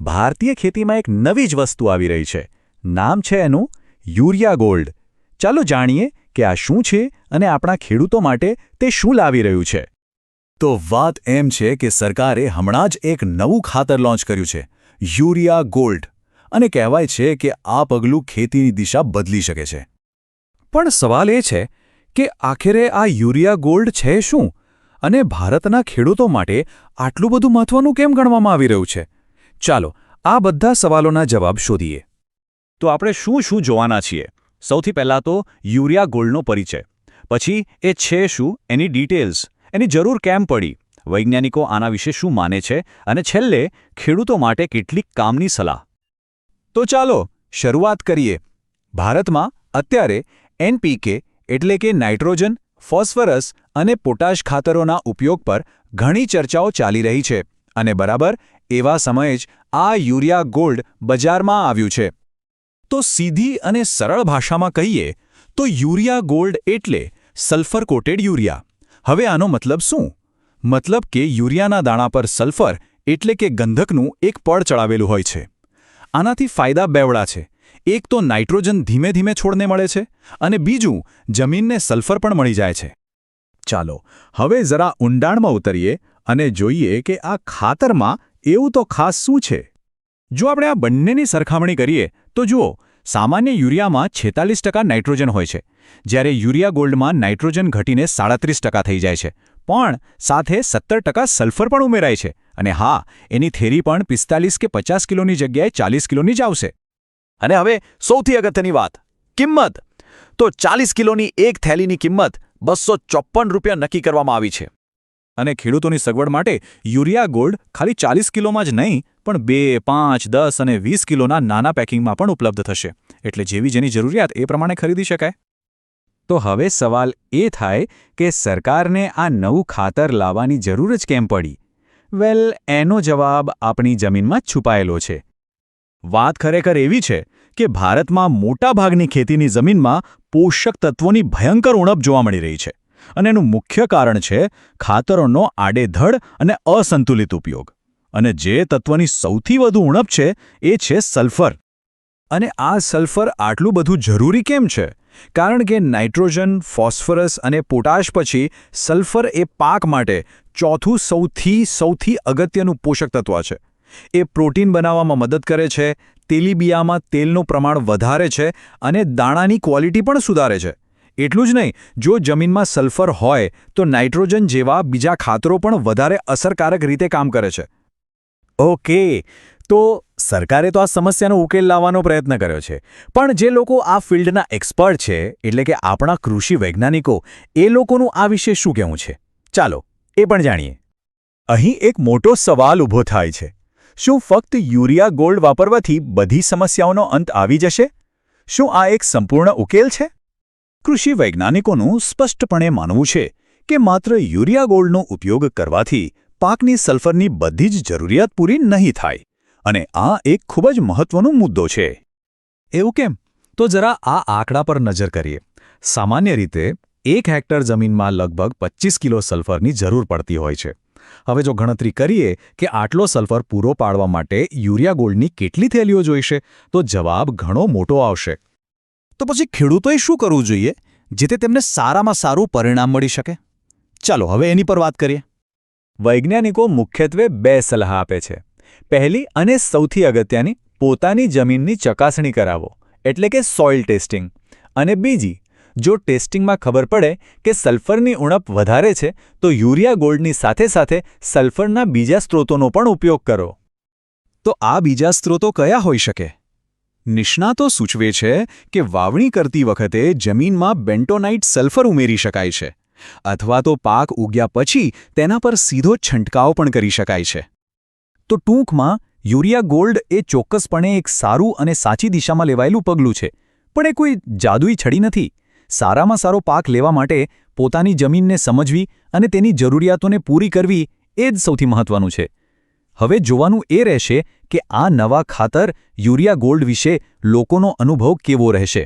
ભારતીય ખેતીમાં એક નવી જ વસ્તુ આવી રહી છે. નામ છે એનું યુરિયા ગોલ્ડ. ચાલો જાણીએ કે આ શું છે અને આપણા ખેડૂતો માટે તે શું લાવી રહ્યું છે. તો વાત એમ છે કે સરકારે હમણાં જ એક નવું ખાતર લોન્ચ કર્યું છે, યુરિયા ગોલ્ડ. અને કહેવાય છે કે આ પગલું ખેતીની દિશા બદલી શકે છે. પણ સવાલ એ છે કે આખરે આ યુરિયા ગોલ્ડ છે શું અને ભારતના ખેડૂતો માટે આટલું બધું મહત્વનું કેમ ગણવામાં આવી રહ્યું છે? ચાલો આ બધા સવાલોના જવાબ શોધીએ. તો આપણે શું શું જોવાના છીએ? સૌથી પહેલાં તો યુરિયા ગોલ્ડનો પરિચય, પછી એ છે શું એની ડિટેલ્સ, એની જરૂર કેમ પડી, વૈજ્ઞાનિકો આના વિશે શું માને છે, અને છેલ્લે ખેડૂતો માટે કેટલીક કામની સલાહ. તો ચાલો શરૂઆત કરીએ. ભારતમાં અત્યારે NPK એટલે કે નાઇટ્રોજન, ફોસ્ફરસ અને પોટાશ ખાતરોના ઉપયોગ પર ઘણી ચર્ચાઓ ચાલી રહી છે અને બરાબર એવા સમયે જ આ યુરિયા ગોલ્ડ બજારમાં આવ્યું છે. તો સીધી અને સરળ ભાષામાં કહીએ તો યુરિયા ગોલ્ડ એટલે સલ્ફર કોટેડ યુરિયા. હવે આનો મતલબ શું? મતલબ કે યુરિયાના દાણા પર સલ્ફર એટલે કે ગંધકનું એક પડ ચડાવેલું હોય છે. આનાથી ફાયદા બેવડા છે. એક તો નાઇટ્રોજન ધીમે ધીમે છોડને મળે છે અને બીજું જમીનને સલ્ફર પણ મળી જાય છે. ચાલો હવે જરા ઊંડાણમાં ઉતરીએ અને જોઈએ કે આ ખાતરમાં એવું તો ખાસ શું છે. જો આપણે આ બંનેની સરખામણી કરીએ તો જુઓ, સામાન્ય યુરિયામાં 46% નાઇટ્રોજન હોય છે, જ્યારે યુરિયા ગોલ્ડમાં નાઇટ્રોજન ઘટીને 37% થઈ જાય છે, પણ સાથે 17% સલ્ફર પણ ઉમેરાય છે. અને હા, એની થેરી પણ 45 કે 50 કિલોની જગ્યાએ 40 કિલોની જ આવશે. અને હવે સૌથી અગત્યની વાત, કિંમત. તો 40 કિલોની એક થેલીની કિંમત ₹254 નક્કી કરવામાં આવી છે. અને ખેડૂતોની સગવડ માટે યુરિયા ગોલ્ડ ખાલી 40 કિલોમાં જ નહીં, પણ 2, 5, 10 અને 20 કિલોના નાના પેકિંગમાં પણ ઉપલબ્ધ થશે. એટલે જેવી જેની જરૂરિયાત એ પ્રમાણે ખરીદી શકાય. તો હવે સવાલ એ થાય કે સરકારને આ નવું ખાતર લાવવાની જરૂર જ કેમ પડી? વેલ, એનો જવાબ આપણી જમીનમાં જ છુપાયેલો છે. વાત ખરેખર એવી છે કે ભારતમાં મોટાભાગની ખેતીની જમીનમાં પોષક તત્વોની ભયંકર ઉણપ જોવા મળી રહી છે. અને એનું મુખ્ય કારણ છે ખાતરોનો આડેધડ અને અસંતુલિત ઉપયોગ. અને જે તત્વની સૌથી વધુ ઉણપ છે એ છે સલ્ફર. અને આ સલ્ફર આટલું બધું જરૂરી કેમ છે? કારણ કે નાઇટ્રોજન, ફોસ્ફરસ અને પોટાશ પછી સલ્ફર એ પાક માટે ચોથું સૌથી અગત્યનું પોષક તત્વ છે. એ પ્રોટીન બનાવવામાં મદદ કરે છે, તેલીબિયામાં તેલનું પ્રમાણ વધારે છે અને દાણાની ક્વોલિટી પણ સુધારે છે. એટલું જ નહીં, જો જમીનમાં સલ્ફર હોય તો નાઇટ્રોજન જેવા બીજા ખાતરો પણ વધારે અસરકારક રીતે કામ કરે છે. ઓકે, તો સરકારે તો આ સમસ્યાનો ઉકેલ લાવવાનો પ્રયત્ન કર્યો છે, પણ જે લોકો આ ફિલ્ડના એક્સપર્ટ છે, એટલે કે આપણા કૃષિ વૈજ્ઞાનિકો, એ લોકોનું આ વિશે શું કહેવું છે? ચાલો એ પણ જાણીએ. અહીં એક મોટો સવાલ ઊભો થાય છે. શું ફક્ત યુરિયા ગોલ્ડ વાપરવાથી બધી સમસ્યાઓનો અંત આવી જશે? શું આ એક સંપૂર્ણ ઉકેલ છે? કૃષિ વૈજ્ઞાનિકોનું સ્પષ્ટપણે માનવું છે કે માત્ર યુરિયા ગોલ્ડનો ઉપયોગ કરવાથી પાકની સલ્ફરની બધી જ જરૂરિયાત પૂરી નહીં થાય. અને આ એક ખૂબ જ મહત્વનો મુદ્દો છે. એવું કેમ? તો જરા આ આંકડા પર નજર કરીએ. સામાન્ય રીતે 1 હેક્ટર જમીનમાં લગભગ 25 કિલો સલ્ફરની જરૂર પડતી હોય છે. હવે જો ગણતરી કરીએ કે આટલો સલ્ફર પૂરો પાડવા માટે યુરિયા ગોલ્ડની કેટલી થેલીઓ જોઈશે, તો જવાબ ઘણો મોટો આવશે. તો પછી ખેડૂતોએ શું કરવું જોઈએ જેથી તેમને સારામાં સારું પરિણામ મળી શકે? ચાલો હવે એની પર વાત કરીએ. વૈજ્ઞાનિકો મુખ્યત્વે 2 સલાહ આપે છે. પહેલી અને સૌથી અગત્યની, પોતાની જમીનની ચકાસણી કરાવો, એટલે કે સોઇલ ટેસ્ટિંગ. અને બીજી, જો ટેસ્ટિંગમાં ખબર પડે કે સલ્ફરની ઉણપ વધારે છે તો યુરિયા ગોલ્ડની સાથે સાથે સલ્ફરના બીજા સ્ત્રોતોનો પણ ઉપયોગ કરો. તો આ બીજા સ્ત્રોતો કયા હોઈ શકે? નિષ્ણાતો સૂચવે છે કે વાવણી કરતી વખતે જમીનમાં બેન્ટોનાઇટ સલ્ફર ઉમેરી શકાય છે, અથવા તો પાક ઉગ્યા પછી તેના પર સીધો છંટકાવ પણ કરી શકાય છે. તો ટૂંકમાં યુરિયા ગોલ્ડ એ ચોક્કસપણે એક સારું અને સાચી દિશામાં લેવાયેલું પગલું છે, પણ એ કોઈ જાદુઈ છડી નથી. સારામાં સારો પાક લેવા માટે પોતાની જમીનને સમજવી અને તેની જરૂરિયાતોને પૂરી કરવી એ જ સૌથી મહત્વનું છે. હવે જોવાનું એ રહેશે કે આ નવા ખાતર યુરિયા ગોલ્ડ વિશે લોકોનો અનુભવ કેવો રહેશે.